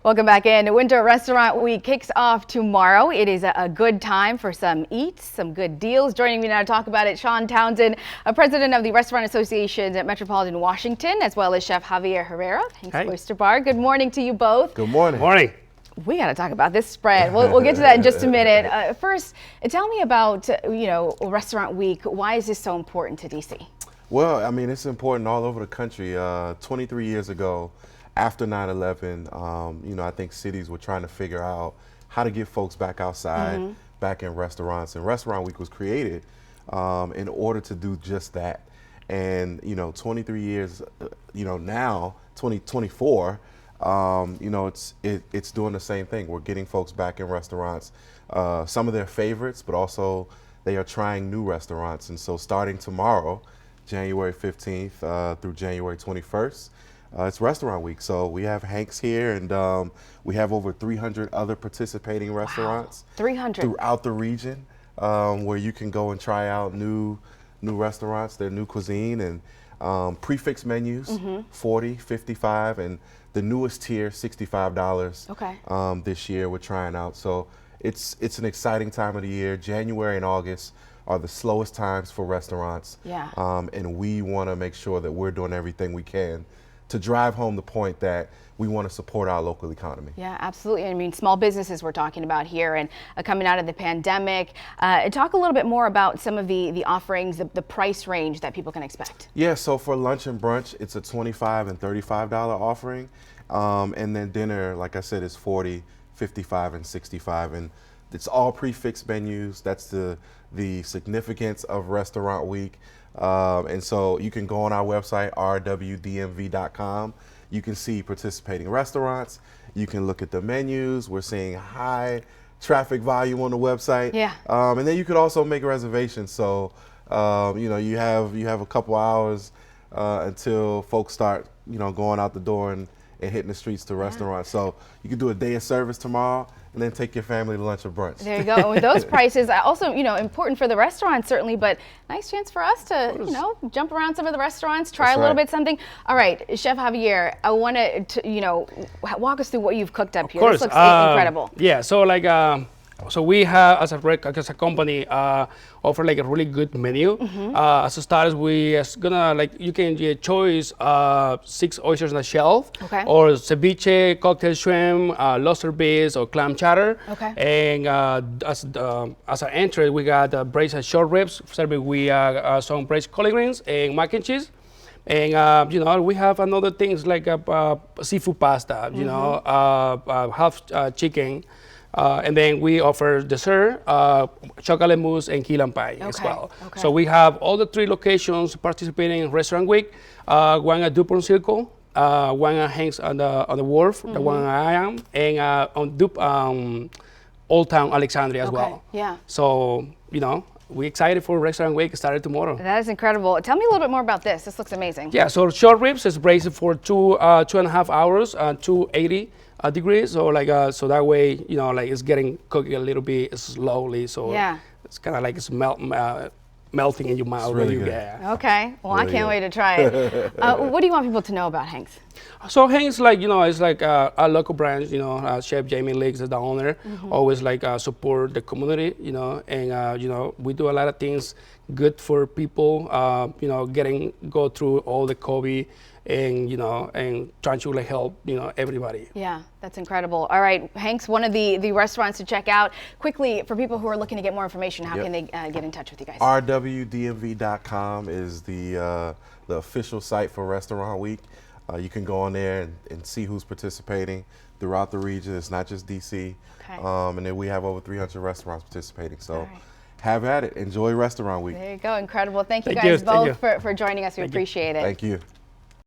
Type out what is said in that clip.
Welcome back in. Winter Restaurant Week kicks off tomorrow. It is a good time for some eats, some good deals. Joining me now to talk about it, SHAWN Townsend, president of the Restaurant Association at Metropolitan Washington, as well as Chef Javier Herrera, Hank's Oyster Bar. Good morning to you both. Good morning. Morning. We got to talk about this spread. We'll get to that in just a minute. First, tell me about, Restaurant Week. Why is this so important to DC? Well, I mean, it's important all over the country. 23 years ago, after 9/11, I think cities were trying to figure out how to get folks back outside, back in restaurants. And Restaurant Week was created in order to do just that. And, 23 years, now, 2024, it's doing the same thing. We're getting folks back in restaurants, some of their favorites, but also they are trying new restaurants. And so starting tomorrow, January 15th through January 21st, it's Restaurant Week. So we have Hank's here, and we have over 300 other participating restaurants 300 throughout the region, where you can go and try out new restaurants, their new cuisine, and prefix menus, $40, $55, and the newest tier, $65. Okay. This year we're trying out. So it's an exciting time of the year. January and August are the slowest times for restaurants. Yeah. And we want to make sure that we're doing everything we can to drive home the point that we want to support our local economy. Yeah, absolutely. I mean, small businesses we're talking about here, and coming out of the pandemic. Talk a little bit more about some of the offerings, the price range that people can expect. Yeah, so for lunch and brunch, it's a $25 and $35 offering. And then dinner, like I said, is $40, $55, and $65. And it's all prefix menus. That's the significance of Restaurant Week. And so you can go on our website, rwdmv.com. You can see participating restaurants. You can look at the menus. We're seeing high traffic volume on the website. Yeah. And then you could also make reservations. So, you have a couple hours until folks start, going out the door and hitting the streets to restaurants. So you can do a day of service tomorrow and then take your family to lunch or brunch. There you go. And with those prices, also, important for the restaurants certainly, but nice chance for us to, jump around some of the restaurants, try a little bit something. All right, Chef Javier, I want to, walk us through what you've cooked up here. Of course. This looks incredible. Yeah, so we have, as a company, offer a really good menu. As a start, we gonna you can choose 6 oysters on the shelf, or ceviche, cocktail shrimp, lobster bisque, or clam chowder. Okay. And as an entry, we got braised short ribs, served with some braised collard greens and mac and cheese. And we have another things like seafood pasta, half chicken. And then we offer dessert, chocolate mousse, and key lime pie as well. Okay. So we have all the 3 locations participating in Restaurant Week. One at DuPont Circle, one at Hank's on the Wharf, the one I am, and on Old Town Alexandria as well. Yeah. So, we're excited for Restaurant Week. Started tomorrow. That is incredible. Tell me a little bit more about this. This looks amazing. Yeah, so short ribs is braised for 2.5 hours, 280 degrees. So so that way, it's getting cooked a little bit slowly. So yeah, it's kind of like it's melting in your mouth. Really good. Yeah. Okay. Well, really I can't wait to try it. What do you want people to know about Hank's? So Hank's, it's like a local brand. Chef Jamie Leaks is the owner. Always support the community. And we do a lot of things good for people. Go through all the COVID. And and trying to help everybody. Yeah, that's incredible. All right, Hank's, one of the restaurants to check out. Quickly, for people who are looking to get more information, how can they get in touch with you guys? rwdmv.com is the official site for Restaurant Week. You can go on there and see who's participating throughout the region. It's not just DC. Okay. And then we have over 300 restaurants participating. So. Have at it. Enjoy Restaurant Week. There you go. Incredible. Thank you guys both for joining us. We appreciate it. Thank you.